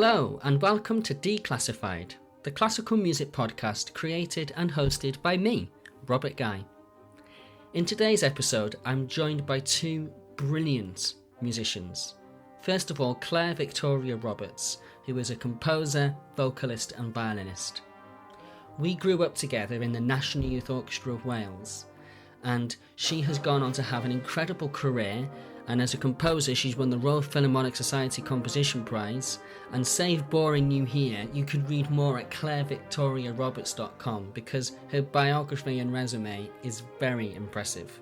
Hello and welcome to Declassified, the classical music podcast created and hosted by me, Robert Guy. In today's episode, I'm joined by two brilliant musicians. First of all, Claire Victoria Roberts, who is a composer, vocalist and violinist. We grew up together in the National Youth Orchestra of Wales, and she has gone on to have an incredible career, and as a composer she's won the Royal Philharmonic Society Composition Prize, and save boring you here, you could read more at clairevictoriaroberts.com because her biography and resume is very impressive.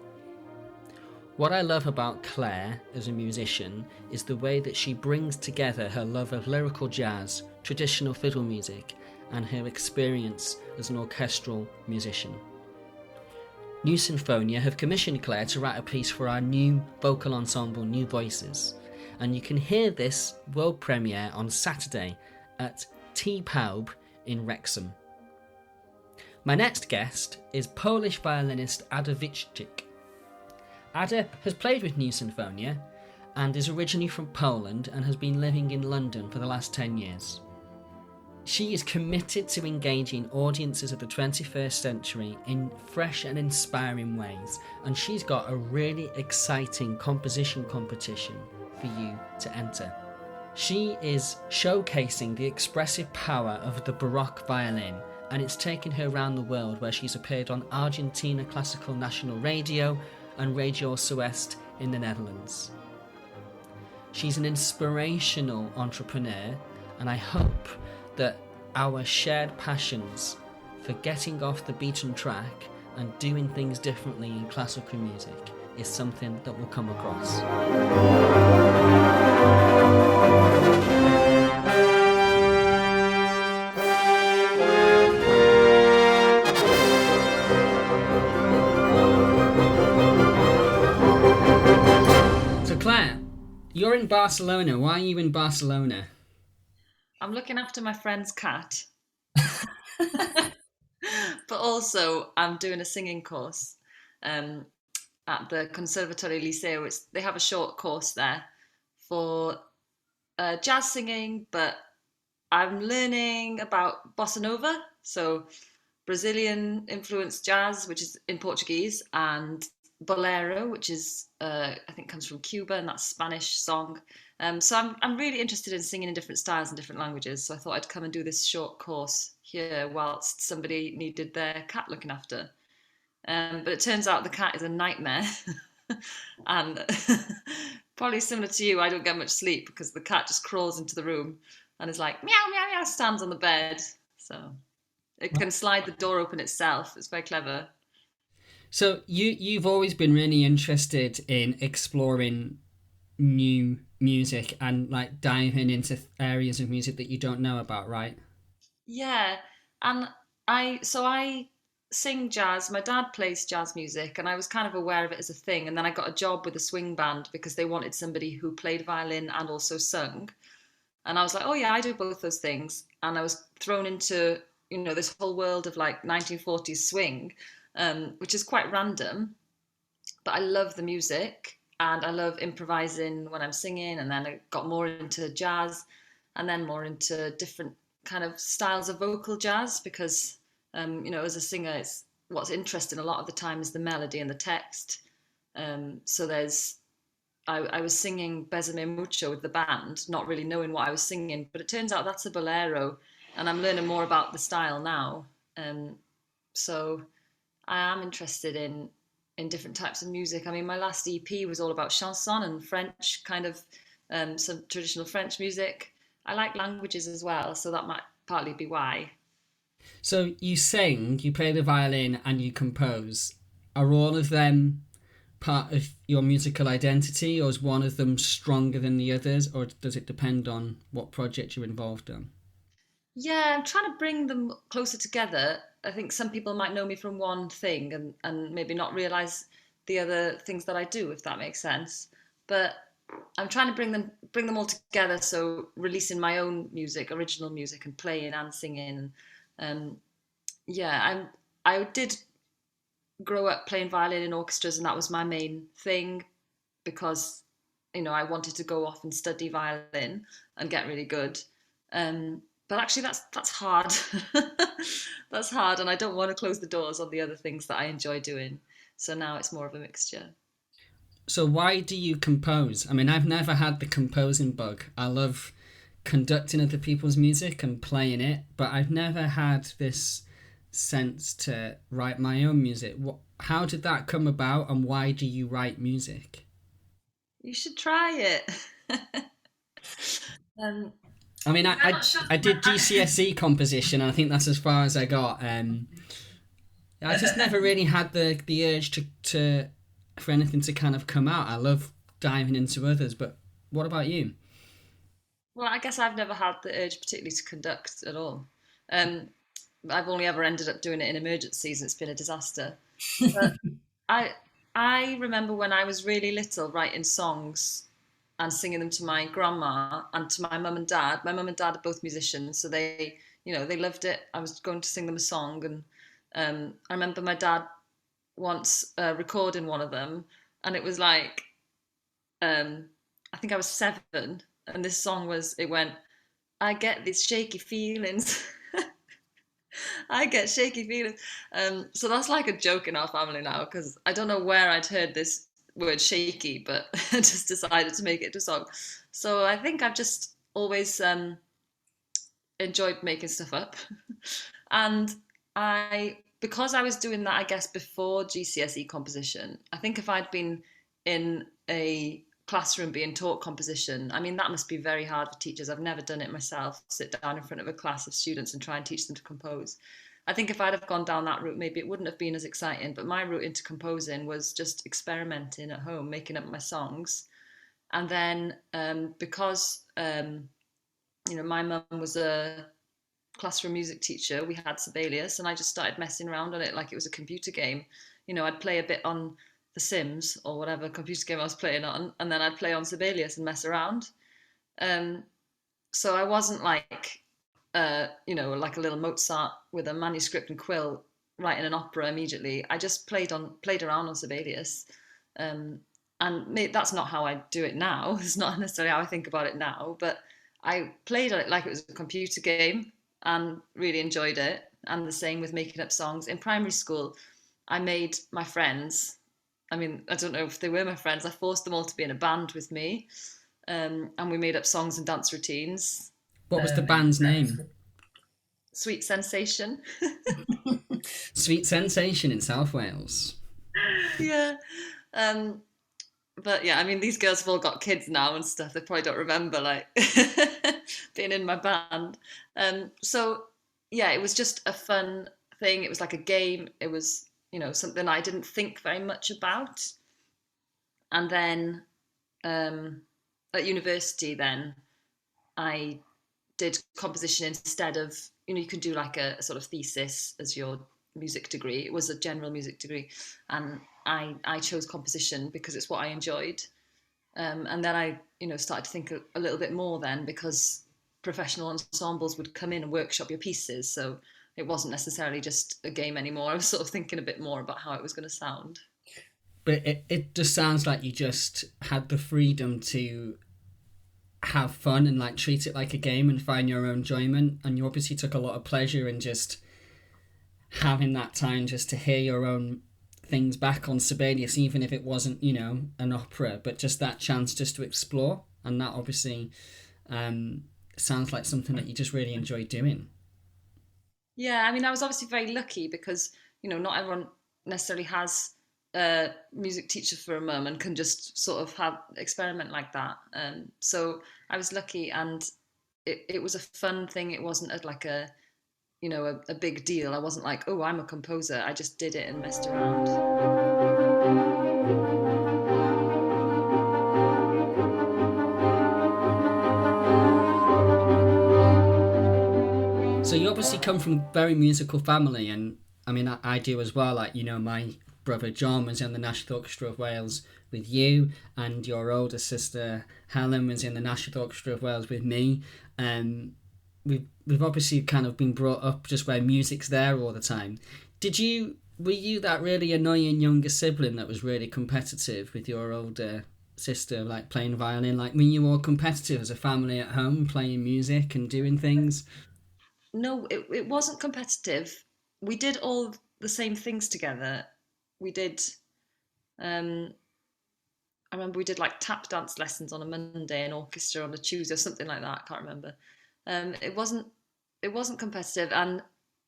What I love about Claire as a musician is the way that she brings together her love of lyrical jazz, traditional fiddle music, and her experience as an orchestral musician. New Sinfonia have commissioned Claire to write a piece for our new vocal ensemble New Voices, and you can hear this world premiere on Saturday at T Pawb in Wrexham. My next guest is Polish violinist Ada Witzcyk. Ada has played with New Sinfonia and is originally from Poland and has been living in London for the last 10 years. She is committed to engaging audiences of the 21st century in fresh and inspiring ways, and she's got a really exciting composition competition for you to enter. She is showcasing the expressive power of the Baroque violin, and it's taken her around the world, where she's appeared on Argentina Classical National Radio and Radio Sueste in the Netherlands. She's an inspirational entrepreneur, and I hope that our shared passions for getting off the beaten track and doing things differently in classical music is something that will come across. So Claire, you're in Barcelona. Why are you in Barcelona? I'm looking after my friend's cat. But also I'm doing a singing course at the Conservatorio Liceo. They have a short course there for jazz singing, but I'm learning about bossa nova, so Brazilian influenced jazz, which is in Portuguese, and bolero, which is I think comes from Cuba, and that's Spanish song. So I'm really interested in singing in different styles and different languages. So I thought I'd come and do this short course here whilst somebody needed their cat looking after. But it turns out the cat is a nightmare, and probably similar to you, I don't get much sleep because the cat just crawls into the room and is like meow meow meow, stands on the bed. So it can slide the door open itself. It's very clever. So you've always been really interested in exploring new music and like diving into areas of music that you don't know about, right? Yeah, and I sing jazz. My dad plays jazz music, and I was kind of aware of it as a thing. And then I got a job with a swing band because they wanted somebody who played violin and also sung. And I was like, oh yeah, I do both those things. And I was thrown into this whole world of like 1940s swing, which is quite random, but I love the music. And I love improvising when I'm singing, and then I got more into jazz and then more into different kind of styles of vocal jazz because, as a singer, what's interesting a lot of the time is the melody and the text. So I was singing Besame Mucho with the band, not really knowing what I was singing, but it turns out that's a bolero, and I'm learning more about the style now. So I am interested in different types of music. I mean, my last EP was all about chanson and French, kind of some traditional French music. I like languages as well, so that might partly be why. So you sing, you play the violin, and you compose. Are all of them part of your musical identity, or is one of them stronger than the others, or does it depend on what project you're involved in? Yeah, I'm trying to bring them closer together. I think some people might know me from one thing and maybe not realise the other things that I do, if that makes sense. But I'm trying to bring them all together. So releasing my own music, original music, and playing and singing. I did grow up playing violin in orchestras, and that was my main thing because I wanted to go off and study violin and get really good. But actually, that's hard. That's hard, and I don't want to close the doors on the other things that I enjoy doing. So now it's more of a mixture. So why do you compose? I mean, I've never had the composing bug. I love conducting other people's music and playing it, but I've never had this sense to write my own music. How did that come about, and why do you write music? You should try it. um, I mean, I'm not sure. I did GCSE composition, and I think that's as far as I got. I just never really had the urge to for anything to kind of come out. I love diving into others, but what about you? Well, I guess I've never had the urge particularly to conduct at all. Um, I've only ever ended up doing it in emergencies, and it's been a disaster. But I I remember when I was really little writing songs and singing them to my grandma and to my mum and dad. My mum and dad are both musicians, so they loved it. I was going to sing them a song, and I remember my dad once recording one of them, and it was like I think I was 7, and this song it went, I get these shaky feelings. I get shaky feelings. So that's like a joke in our family now, because I don't know where I'd heard this word shaky, but I just decided to make it a song. So I think I've just always enjoyed making stuff up. And because I was doing that, I guess, before GCSE composition, I think if I'd been in a classroom being taught composition, I mean, that must be very hard for teachers. I've never done it myself, sit down in front of a class of students and try and teach them to compose. I think if I'd have gone down that route, maybe it wouldn't have been as exciting, but my route into composing was just experimenting at home, making up my songs. And then because my mum was a classroom music teacher, we had Sibelius, and I just started messing around on it like it was a computer game. I'd play a bit on The Sims or whatever computer game I was playing on, and then I'd play on Sibelius and mess around. So I wasn't like, like a little Mozart with a manuscript and quill writing an opera immediately. I just played around on Sibelius. And that's not how I do it now. It's not necessarily how I think about it now, but I played on it like it was a computer game and really enjoyed it. And the same with making up songs. In primary school, I made my friends, I mean, I don't know if they were my friends, I forced them all to be in a band with me. And we made up songs and dance routines. What was the band's name? Sweet Sensation. Sweet Sensation in South Wales. Yeah. But yeah, I mean, these girls have all got kids now and stuff. They probably don't remember like being in my band. So yeah, it was just a fun thing. It was like a game. It was, something I didn't think very much about. And then at university, then I did composition instead of, you could do like a sort of thesis as your music degree. It was a general music degree, and I chose composition because it's what I enjoyed. And then I, started to think a little bit more then, because professional ensembles would come in and workshop your pieces. So it wasn't necessarily just a game anymore. I was sort of thinking a bit more about how it was going to sound. But it just sounds like you just had the freedom to have fun and like treat it like a game and find your own enjoyment. And you obviously took a lot of pleasure in just having that time just to hear your own things back on Sibelius, even if it wasn't, an opera, but just that chance just to explore. And that obviously sounds like something that you just really enjoy doing. Yeah, I mean, I was obviously very lucky because, not everyone necessarily has a music teacher for a mum and can just sort of experiment like that. So I was lucky, and it was a fun thing. It wasn't like a big deal. I wasn't like, oh, I'm a composer. I just did it and messed around. So you obviously come from a very musical family, and I mean, I do as well. Like, my brother John was in the National Orchestra of Wales with you, and your older sister Helen was in the National Orchestra of Wales with me. We've obviously kind of been brought up just where music's there all the time. Were you that really annoying younger sibling that was really competitive with your older sister, like playing violin? Like, were you all competitive as a family at home, playing music and doing things? No, it wasn't competitive. We did all the same things together. We did. Um, I remember we did like tap dance lessons on a Monday and orchestra on a Tuesday or something like that. I can't remember. It wasn't competitive, and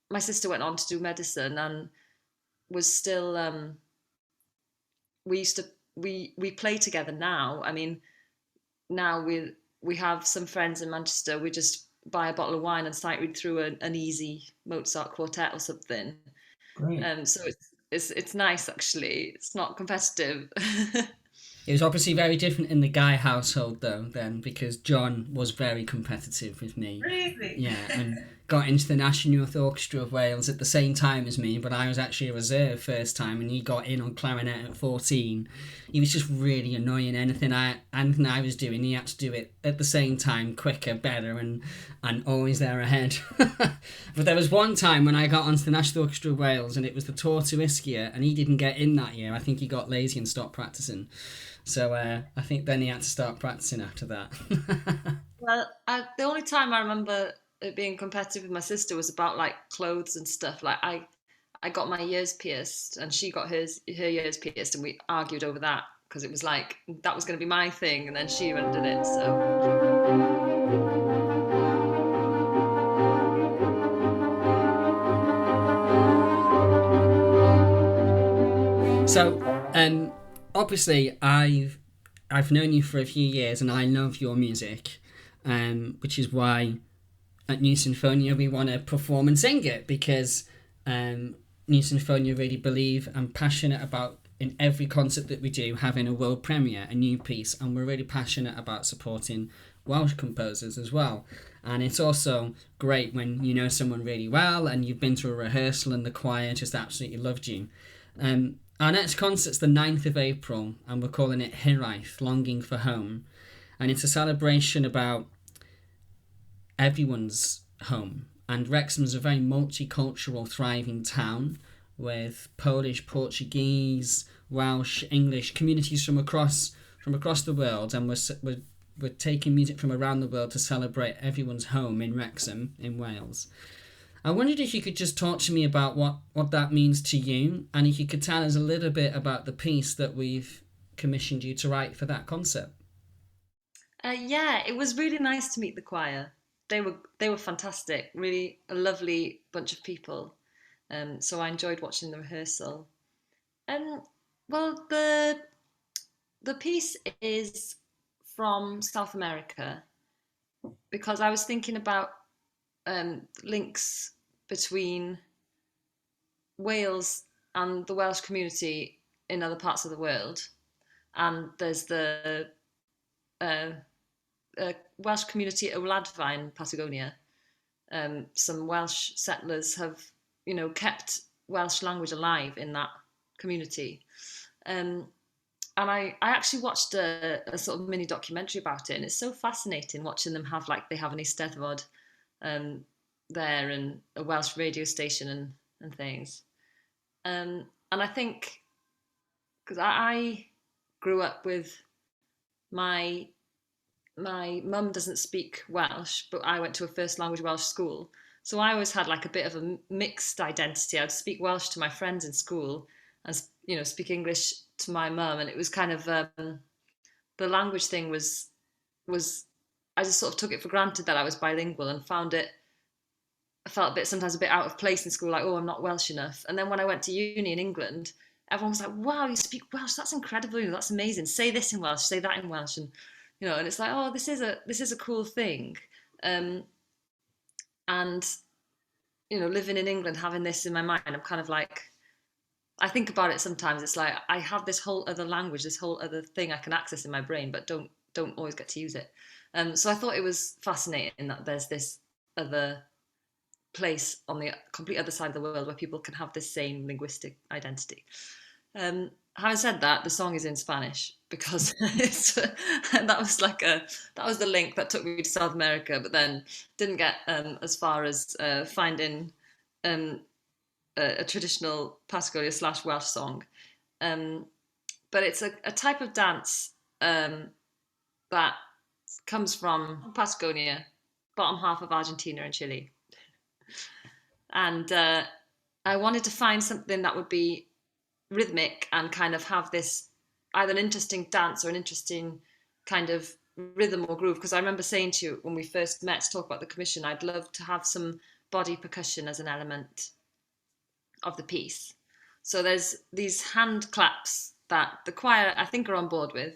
my sister went on to do medicine and was still. We used to we play together now. I mean, now we have some friends in Manchester. We just buy a bottle of wine and sight read through an easy Mozart quartet or something. Great. So it's nice actually. It's not competitive. It was obviously very different in the Guy household, though, then, because John was very competitive with me. Really? Yeah, and got into the National Youth Orchestra of Wales at the same time as me, but I was actually a reserve first time, and he got in on clarinet at 14. He was just really annoying. Anything I was doing, he had to do it at the same time, quicker, better, and always there ahead. But there was one time when I got onto the National Orchestra of Wales, and it was the Tour to Ischia, and he didn't get in that year. I think he got lazy and stopped practicing. So I think then he had to start practicing after that. Well, the only time I remember it being competitive with my sister was about like clothes and stuff. Like I got my ears pierced and she got her ears pierced, and we argued over that because it was like that was going to be my thing, and then she went and did it. So, obviously, I've known you for a few years, and I love your music, which is why at New Sinfonia we want to perform and sing it, because New Sinfonia really believe and passionate about, in every concert that we do, having a world premiere, a new piece, and we're really passionate about supporting Welsh composers as well. And it's also great when you know someone really well and you've been to a rehearsal and the choir just absolutely loved you. Our next concert's the 9th of April, and we're calling it Hiraeth, Longing for Home. And it's a celebration about everyone's home. And Wrexham's a very multicultural, thriving town with Polish, Portuguese, Welsh, English communities from across the world. And we're taking music from around the world to celebrate everyone's home in Wrexham, in Wales. I wondered if you could just talk to me about what that means to you, and if you could tell us a little bit about the piece that we've commissioned you to write for that concert. Yeah, it was really nice to meet the choir. They were fantastic, really a lovely bunch of people. So I enjoyed watching the rehearsal. Um, well, the piece is from South America because I was thinking about links between Wales and the Welsh community in other parts of the world. And there's the uh, Welsh community at Wladfa in Patagonia. Some Welsh settlers have, kept Welsh language alive in that community. And I actually watched a sort of mini documentary about it, and it's so fascinating watching them they have an Eisteddfod there and a Welsh radio station and things. And I think because I grew up with my mum doesn't speak Welsh, but I went to a first language Welsh school. So I always had like a bit of a mixed identity. I'd speak Welsh to my friends in school and, speak English to my mum. And it was kind of, the language thing was, I just sort of took it for granted that I was bilingual and I felt sometimes a bit out of place in school, like, oh, I'm not Welsh enough. And then when I went to uni in England, everyone was like, wow, you speak Welsh, that's incredible, that's amazing. Say this in Welsh, say that in Welsh. And it's like, oh, this is a cool thing. And living in England, having this in my mind, I'm kind of like, I think about it sometimes. It's like I have this whole other language, this whole other thing I can access in my brain, but don't always get to use it. So I thought it was fascinating that there's this other place on the complete other side of the world where people can have this same linguistic identity. Having said that, the song is in Spanish because that was the link that took me to South America, but then didn't get as far as finding a traditional Patagonia / Welsh song. But it's a type of dance that comes from Patagonia, bottom half of Argentina and Chile. And I wanted to find something that would be rhythmic and kind of have this either an interesting dance or an interesting kind of rhythm or groove. Because I remember saying to you when we first met to talk about the commission, I'd love to have some body percussion as an element of the piece. So there's these hand claps that the choir, I think, are on board with.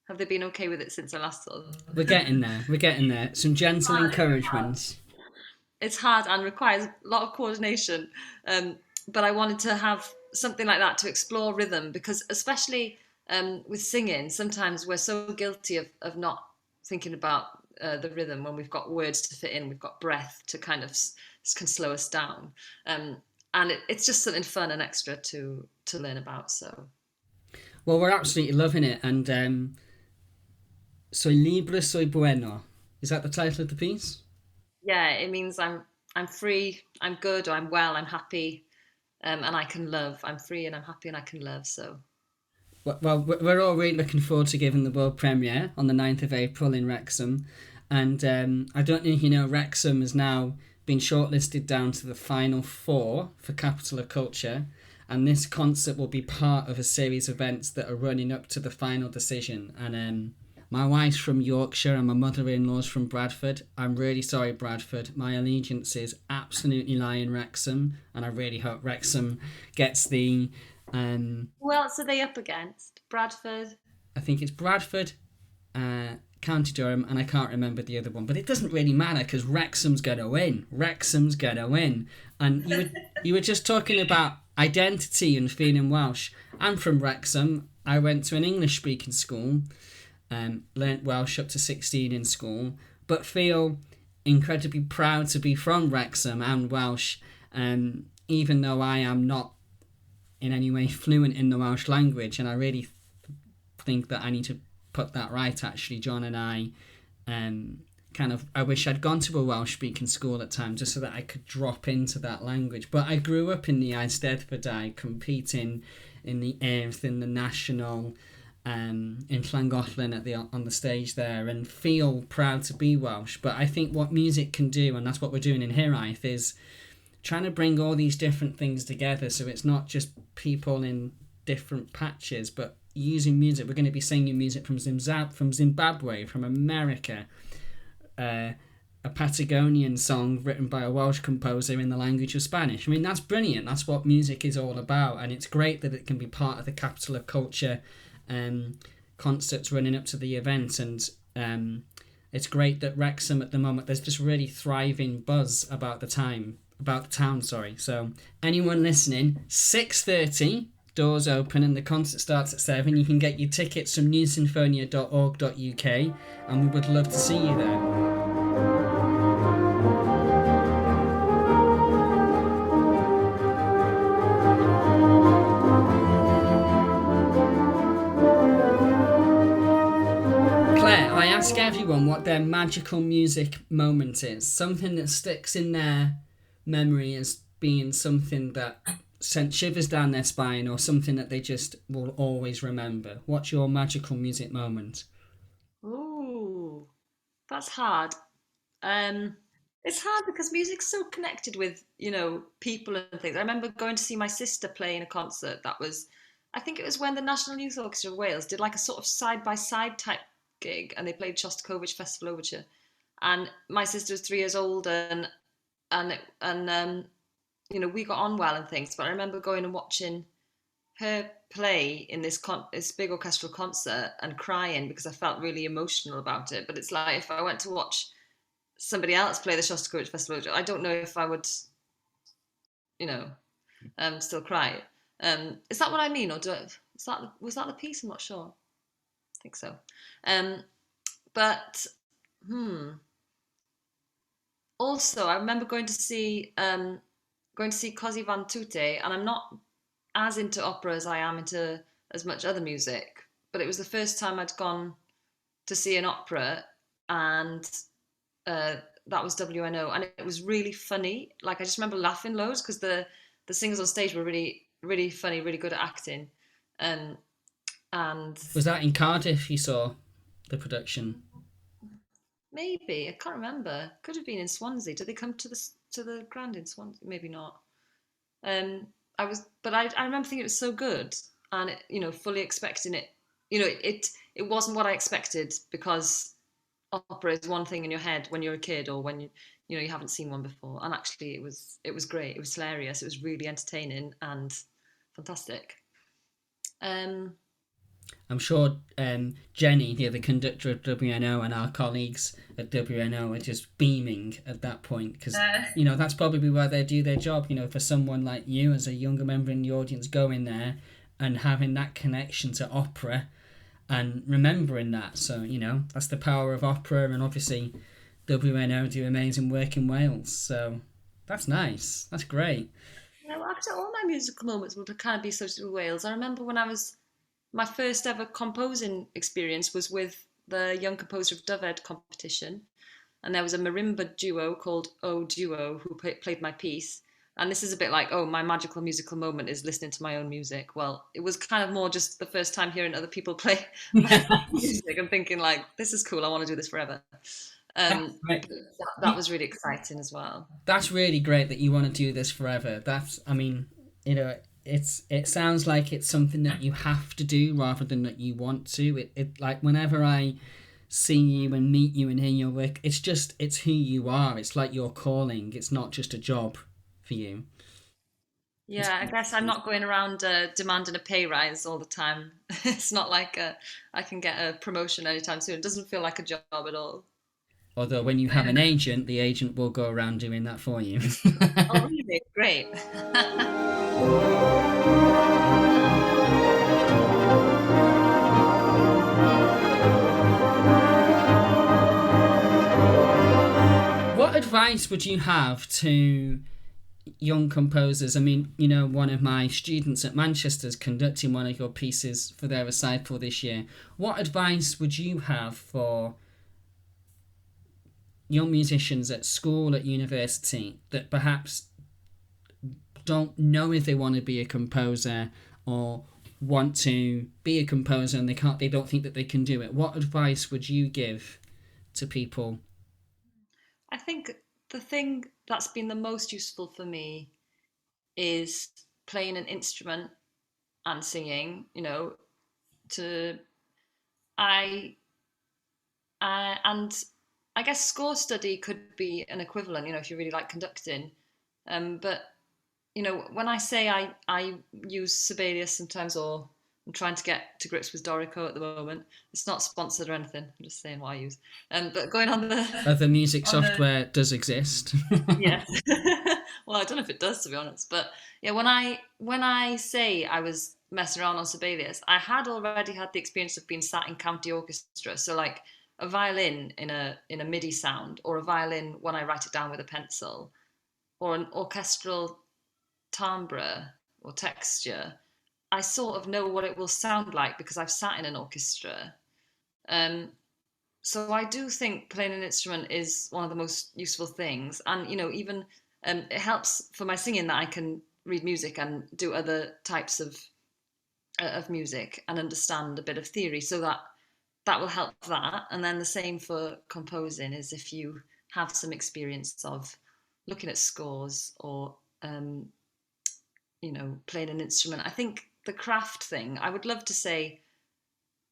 Have they been okay with it since I last saw them? We're getting there. Some gentle encouragements. It's hard and requires a lot of coordination. But I wanted to have something like that to explore rhythm, because especially with singing, sometimes we're so guilty of not thinking about the rhythm when we've got words to fit in, we've got breath to kind of can slow us down. And it's just something fun and extra to learn about. So, well, we're absolutely loving it. And soy libre, soy bueno. Is that the title of the piece? Yeah, it means I'm free, I'm good, or I'm well, I'm happy, and I can love. I'm free and I'm happy and I can love. So. Well, we're all really looking forward to giving the world premiere on the 9th of April in Wrexham. And I don't know if you know, Wrexham has now been shortlisted down to the final 4 for Capital of Culture. And this concert will be part of a series of events that are running up to the final decision. And my wife's from Yorkshire and my mother-in-law's from Bradford. I'm really sorry, Bradford. My allegiances absolutely lie in Wrexham. And I really hope Wrexham gets the... Who else are they up against? Bradford? I think it's Bradford, County Durham, and I can't remember the other one. But it doesn't really matter because Wrexham's going to win. Wrexham's going to win. And you were just talking about identity and feeling Welsh. I'm from Wrexham. I went to an English-speaking school, learnt Welsh up to 16 in school, but feel incredibly proud to be from Wrexham and Welsh, even though I am not in any way fluent in the Welsh language. And I really think that I need to put that right, actually. John and I I wish I'd gone to a Welsh speaking school at times just so that I could drop into that language. But I grew up in the Eisteddfodau, competing in the Earth, in the National, in Llangollen on the stage there, and feel proud to be Welsh. But I think what music can do, and that's what we're doing in Hiraeth, is trying to bring all these different things together, so it's not just people in different patches, but using music. We're going to be singing music from Zimbabwe, from America, a Patagonian song written by a Welsh composer in the language of Spanish. I mean, that's brilliant. That's what music is all about, and it's great that it can be part of the Capital of Culture concerts running up to the event. And it's great that Wrexham at the moment, there's just really thriving buzz about the town. So anyone listening, 6:30, doors open and the concert starts at 7. You can get your tickets from newsinfonia.org.uk, and we would love to see you there. Claire, I ask everyone what their magical music moment is, something that sticks in their memory as being something that sent shivers down their spine, or something that they just will always remember. What's your magical music moment? Ooh, that's hard. It's hard because music's so connected with, people and things. I remember going to see my sister play in a concert that was, I think it was when the National Youth Orchestra of Wales did like a sort of side-by-side type gig, and they played Shostakovich Festival Overture. And my sister was 3 years old, and we got on well and things, but I remember going and watching her play in this big orchestral concert and crying because I felt really emotional about it. But it's like, if I went to watch somebody else play the Shostakovich Festival, I don't know if I would, still cry. Is that what I mean? Or was that the piece? I'm not sure. I think so. Also, I remember going to see Così van tutte, and I'm not as into opera as I am into as much other music, but it was the first time I'd gone to see an opera, and that was WNO, and it was really funny. Like, I just remember laughing loads because the singers on stage were really, really funny, really good at acting. And was that in Cardiff you saw the production? Maybe, I can't remember. Could have been in Swansea. Did they come to the Grand in Swansea? Maybe not. I remember thinking it was so good, and fully expecting it. It wasn't what I expected, because opera is one thing in your head when you're a kid, or when you haven't seen one before. And actually, it was great. It was hilarious. It was really entertaining and fantastic. I'm sure Jenny, the conductor of WNO, and our colleagues at WNO are just beaming at that point, because that's probably where they do their job. For someone like you as a younger member in the audience, going there and having that connection to opera and remembering that. So that's the power of opera, and obviously WNO do amazing work in Wales. So that's nice. That's great. After all my musical moments will kind of be associated with Wales. I remember when my first ever composing experience was with the Young Composer of Dyfed competition, and there was a marimba duo called O Duo who played my piece. And this is a bit like, oh, my magical musical moment is listening to my own music. Well, it was kind of more just the first time hearing other people play music and thinking, like, this is cool, I want to do this forever. That was really exciting as well. That's really great that you want to do this forever. It sounds like it's something that you have to do rather than that you want to. It like, whenever I see you and meet you and hear your work, it's who you are. It's like your calling. It's not just a job for you. Yeah, I guess I'm not going around demanding a pay rise all the time. It's not like I can get a promotion anytime soon. It doesn't feel like a job at all. Although when you have an agent, the agent will go around doing that for you. Oh, really? Great. What advice would you have to young composers? I mean, one of my students at Manchester is conducting one of your pieces for their recital this year. What advice would you have for young musicians at school, at university, that perhaps don't know if they want to be a composer, or want to be a composer and they don't think that they can do it? What advice would you give to people? I think the thing that's been the most useful for me is playing an instrument and singing. To I and I guess score study could be an equivalent, if you really like conducting. But when I say I use Sibelius sometimes, or I'm trying to get to grips with Dorico at the moment. It's not sponsored or anything. I'm just saying what I use. But going on the other music software does exist. Yes. Well, I don't know if it does, to be honest. But yeah, when I say I was messing around on Sibelius, I had already had the experience of being sat in county orchestra. So like a violin in a MIDI sound, or a violin when I write it down with a pencil, or an orchestral timbre or texture. I sort of know what it will sound like because I've sat in an orchestra. So I do think playing an instrument is one of the most useful things. And, even it helps for my singing that I can read music and do other types of music and understand a bit of theory. So that will help that. And then the same for composing, is if you have some experience of looking at scores, or playing an instrument. I think the craft thing, I would love to say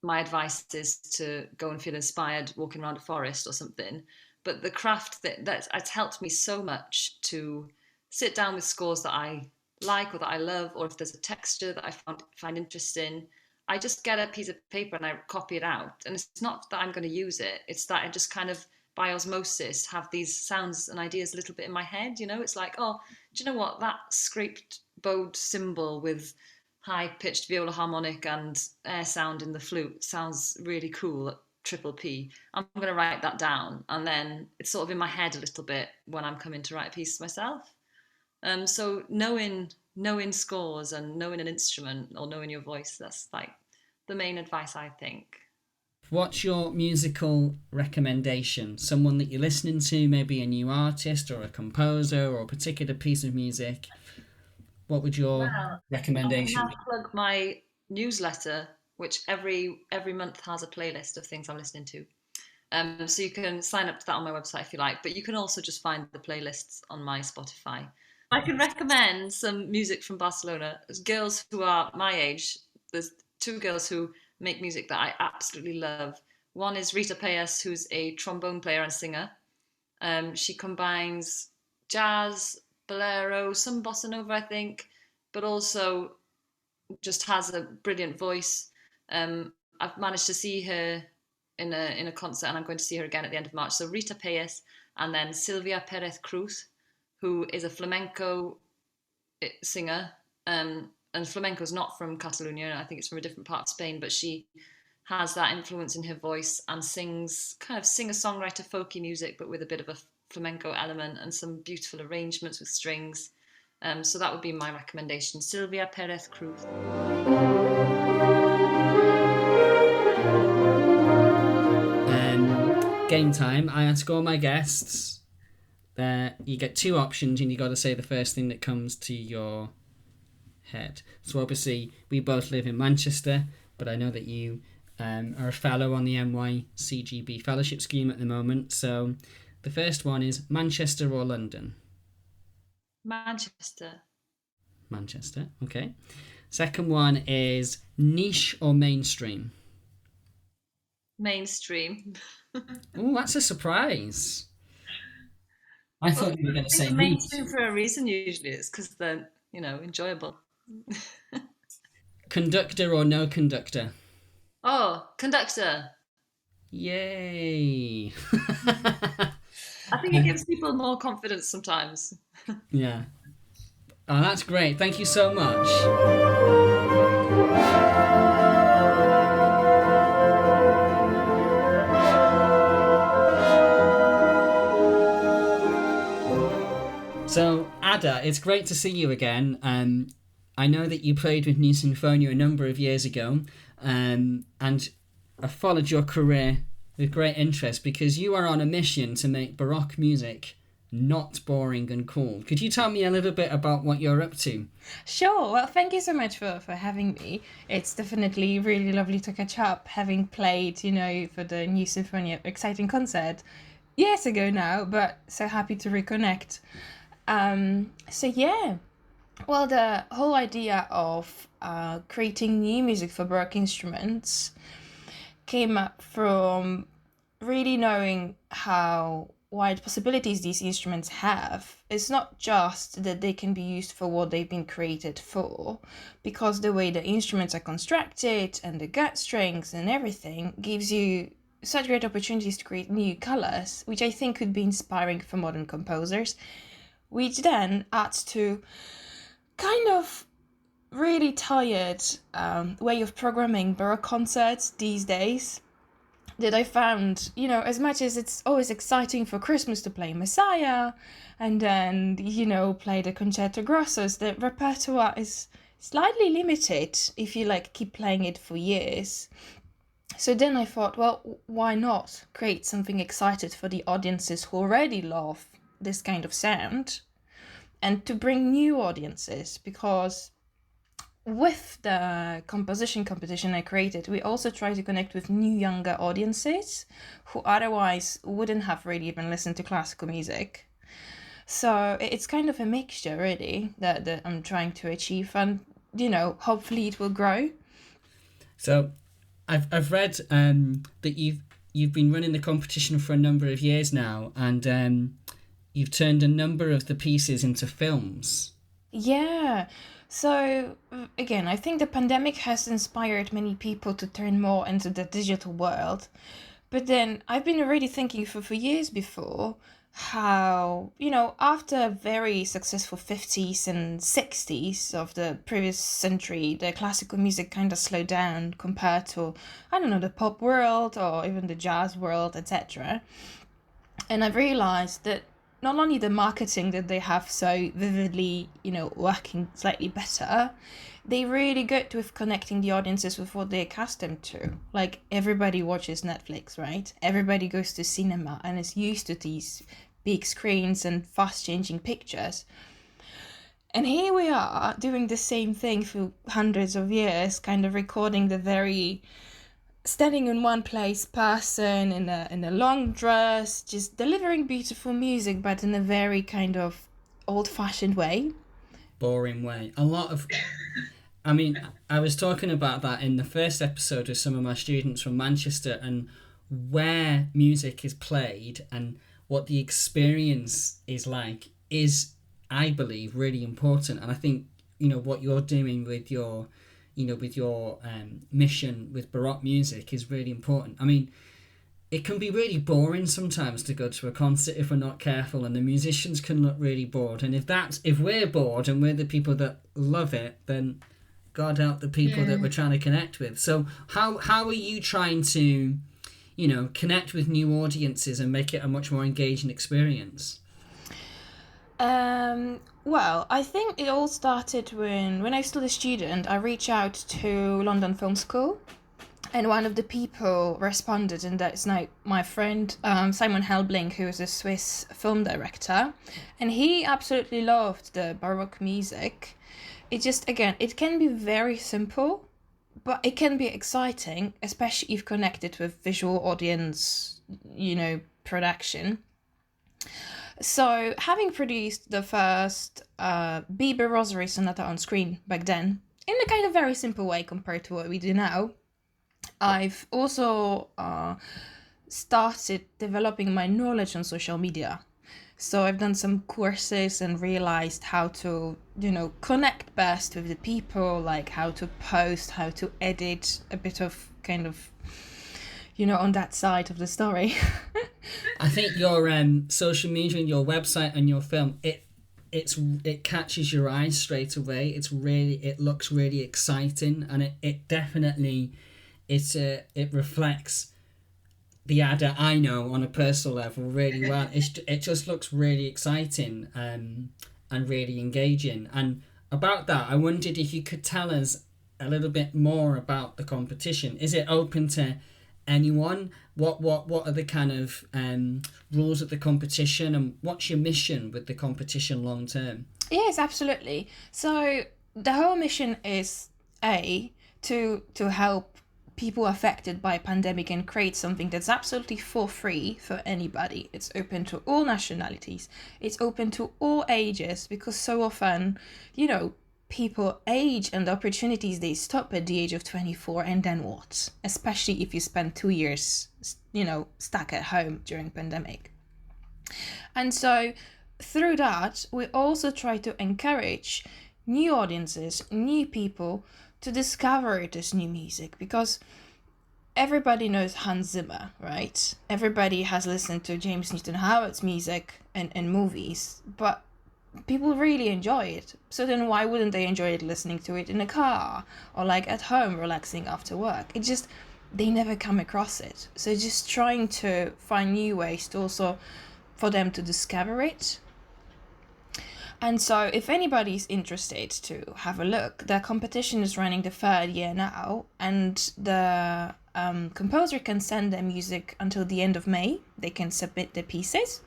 my advice is to go and feel inspired walking around a forest or something. But the craft that's helped me so much to sit down with scores that I like or that I love, or if there's a texture that I find interesting, I just get a piece of paper and I copy it out. And it's not that I'm going to use it. It's that I just kind of, by osmosis, have these sounds and ideas a little bit in my head. It's like, oh, do you know what? That scraped bowed cymbal with high-pitched viola harmonic and air sound in the flute sounds really cool at triple P. I'm going to write that down, and then it's sort of in my head a little bit when I'm coming to write a piece myself. So knowing scores and knowing an instrument, or knowing your voice, that's like the main advice, I think. What's your musical recommendation? Someone that you're listening to, maybe a new artist or a composer or a particular piece of music. What would your recommendation be? I'll plug my newsletter, which every month has a playlist of things I'm listening to. So you can sign up to that on my website if you like, but you can also just find the playlists on my Spotify. I can recommend some music from Barcelona. There's girls who are my age. There's two girls who make music that I absolutely love. One is Rita Payas, who's a trombone player and singer. She combines jazz, bolero, some bossa nova, I think, but also just has a brilliant voice. I've managed to see her in a concert, and I'm going to see her again at the end of March. So Rita Payas, and then Silvia Perez Cruz, who is a flamenco singer. And flamenco is not from Catalonia. I think it's from a different part of Spain, but she has that influence in her voice and sings kind of singer-songwriter folky music, but with a bit of a flamenco element and some beautiful arrangements with strings. So that would be my recommendation, Silvia Perez Cruz. Game time. I ask all my guests that you get two options and you got to say the first thing that comes to your head. So obviously we both live in Manchester, but I know that you are a fellow on the NYCGB fellowship scheme at the moment. So the first one is Manchester or London? Manchester. Manchester, okay. Second one is niche or mainstream? Mainstream. Oh, that's a surprise. I thought you were going to say mainstream for a reason. Usually it's because they're, enjoyable. Conductor or no conductor? Oh, conductor. Yay. I think it gives people more confidence sometimes. Yeah. Oh, that's great. Thank you so much. So, Ada, it's great to see you again. I know that you played with New Sinfonia a number of years ago, and I followed your career with great interest because you are on a mission to make Baroque music not boring and cool. Could you tell me a little bit about what you're up to? Sure. Well, thank you so much for having me. It's definitely really lovely to catch up, having played, for the New Sinfonia exciting concert years ago now, but so happy to reconnect. Well, the whole idea of creating new music for Baroque instruments came up from really knowing how wide possibilities these instruments have. It's not just that they can be used for what they've been created for, because the way the instruments are constructed and the gut strings and everything gives you such great opportunities to create new colors, which I think could be inspiring for modern composers, which then adds to kind of really tired way of programming Baroque concerts these days that I found, as much as it's always exciting for Christmas to play Messiah and then, play the Concerto Grossos, the repertoire is slightly limited if you keep playing it for years. So then I thought, well, why not create something excited for the audiences who already love this kind of sound, and to bring new audiences, because with the composition competition I created, we also try to connect with new younger audiences who otherwise wouldn't have really even listened to classical music. So it's kind of a mixture really that I'm trying to achieve, and hopefully it will grow. So I've read that you've been running the competition for a number of years now, and you've turned a number of the pieces into films. Yeah. So again, I think the pandemic has inspired many people to turn more into the digital world. But then I've been already thinking for years before how, after very successful 50s and 60s of the previous century, the classical music kind of slowed down compared to, the pop world or even the jazz world, etc. And I've realized that not only the marketing that they have so vividly, working slightly better, they're really good with connecting the audiences with what they're accustomed to. Like, everybody watches Netflix, right? Everybody goes to cinema and is used to these big screens and fast changing pictures. And here we are doing the same thing for hundreds of years, kind of recording the very standing in one place person in a long dress, just delivering beautiful music, but in a very kind of old-fashioned way. Boring way. A lot of... I mean, I was talking about that in the first episode with some of my students from Manchester, and where music is played and what the experience is like is, I believe, really important. And I think, what you're doing with your, mission with Baroque music is really important. I mean, it can be really boring sometimes to go to a concert if we're not careful, and the musicians can look really bored. And if we're bored and we're the people that love it, then God help the people that we're trying to connect with. So how are you trying to, connect with new audiences and make it a much more engaging experience? Well, I think it all started when I was still a student. I reached out to London Film School, and one of the people responded, and that's now my friend Simon Helbling, who is a Swiss film director, and he absolutely loved the Baroque music. It just, again, it can be very simple, but it can be exciting, especially if connected with visual audience, production. So, having produced the first Bieber Rosary Sonata on screen back then, in a kind of very simple way compared to what we do now, I've also started developing my knowledge on social media. So I've done some courses and realized how to, connect best with the people, like how to post, how to edit, a bit of kind of, on that side of the story. I think your social media and your website and your film, it catches your eyes straight away. It looks really exciting, and it definitely it reflects the Ada I know on a personal level really well. It just looks really exciting and really engaging. And about that, I wondered if you could tell us a little bit more about the competition. Is it open to anyone? What are the kind of rules of the competition, and what's your mission with the competition long term? Yes, absolutely. So the whole mission is to help people affected by pandemic and create something that's absolutely for free for anybody. It's open to all nationalities. It's open to all ages, because so often, people age and the opportunities, they stop at the age of 24, and then what? Especially if you spend 2 years, stuck at home during pandemic. And so through that, we also try to encourage new audiences, new people to discover this new music, because everybody knows Hans Zimmer, right? Everybody has listened to James Newton Howard's music and movies, but people really enjoy it. So then why wouldn't they enjoy it listening to it in a car or like at home relaxing after work? It just, they never come across it. So just trying to find new ways to also for them to discover it. And so if anybody's interested to have a look, the competition is running the 3rd year now, and the composer can send their music until the end of May. They can submit their pieces.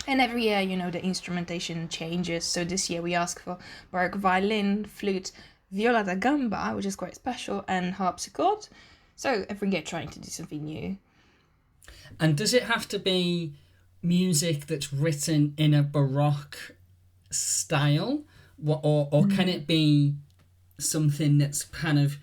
And every year, the instrumentation changes. So this year we ask for Baroque violin, flute, viola da gamba, which is quite special, and harpsichord. So every year trying to do something new. And does it have to be music that's written in a Baroque style, or can it be something that's kind of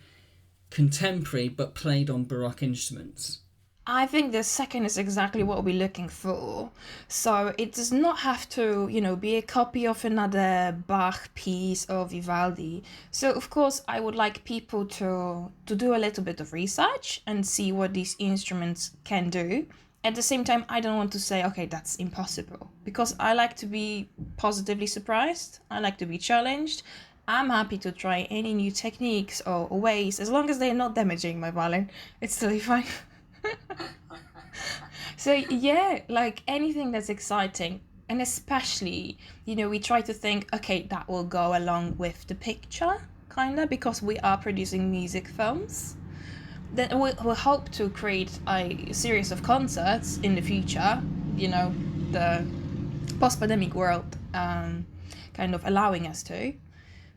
contemporary but played on Baroque instruments? I think the second is exactly what we're looking for. So it does not have to, be a copy of another Bach piece or Vivaldi. So of course I would like people to do a little bit of research and see what these instruments can do. At the same time, I don't want to say, okay, that's impossible, because I like to be positively surprised. I like to be challenged. I'm happy to try any new techniques or ways, as long as they're not damaging my violin. It's totally fine. So yeah, like anything that's exciting, and especially, we try to think, okay, that will go along with the picture, kind of, because we are producing music films. Then we'll hope to create a series of concerts in the future, the post-pandemic world kind of allowing us to.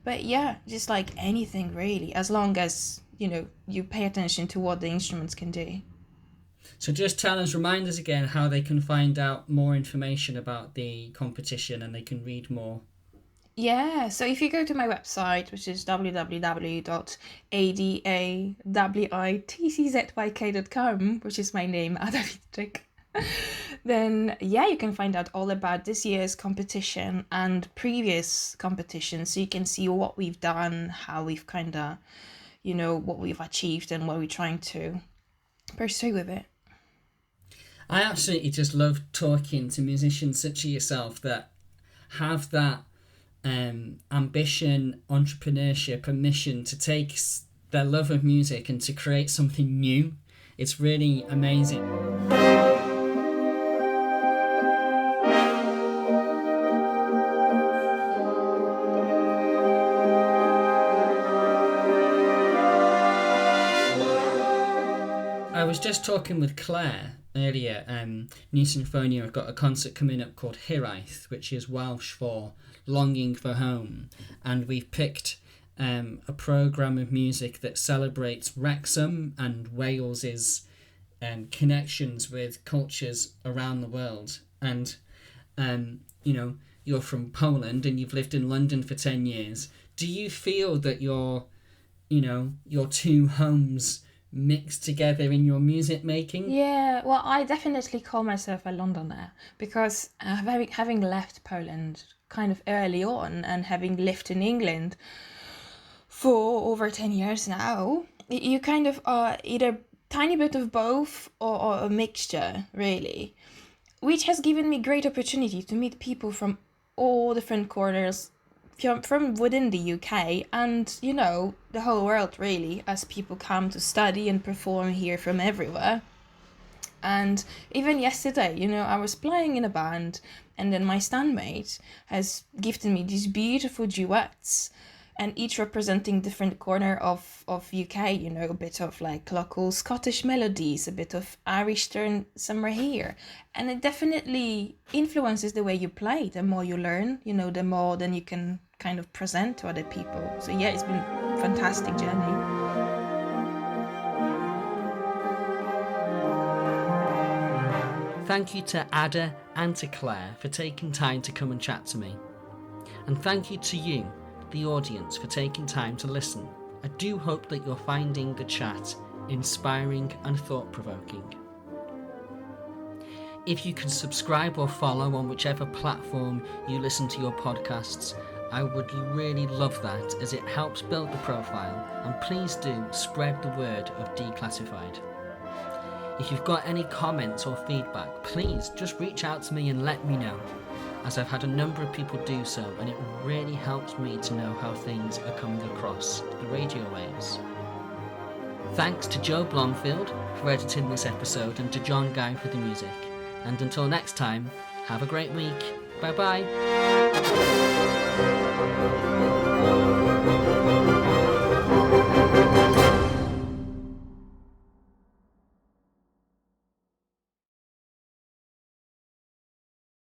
But yeah, just like anything really, as long as, you pay attention to what the instruments can do. So just remind us again how they can find out more information about the competition and they can read more. Yeah, so if you go to my website, which is www.adawitczyk.com, which is my name, Ada Witzcyk, then yeah, you can find out all about this year's competition and previous competitions, so you can see what we've done, how we've kind of, what we've achieved and what we're trying to pursue with it. I absolutely just love talking to musicians such as yourself that have that ambition, entrepreneurship, and mission to take their love of music and to create something new. It's really amazing. I was just talking with Claire earlier. New Sinfonia have got a concert coming up called Hiraeth, which is Welsh for longing for home, and we've picked a programme of music that celebrates Wrexham and Wales's connections with cultures around the world. And you're from Poland and you've lived in London for 10 years. Do you feel that your two homes mixed together in your music making? Yeah, well, I definitely call myself a Londoner because having left Poland kind of early on and having lived in England for over 10 years now, you kind of are either tiny bit of both or a mixture, really, which has given me great opportunity to meet people from all different corners from within the UK and, the whole world, really, as people come to study and perform here from everywhere. And even yesterday, I was playing in a band and then my standmate has gifted me these beautiful duets and each representing different corner of UK, a bit of like local Scottish melodies, a bit of Irish turn somewhere here. And it definitely influences the way you play. The more you learn, the more then you can kind of present to other people. So yeah, it's been a fantastic journey. Thank you to Ada and to Claire for taking time to come and chat to me. And thank you to you, the audience, for taking time to listen. I do hope that you're finding the chat inspiring and thought-provoking. If you can subscribe or follow on whichever platform you listen to your podcasts, I would really love that, as it helps build the profile, and please do spread the word of Declassified. If you've got any comments or feedback, please just reach out to me and let me know, as I've had a number of people do so, and it really helps me to know how things are coming across the radio waves. Thanks to Joe Blomfield for editing this episode and to John Guy for the music. And until next time, have a great week. Bye bye.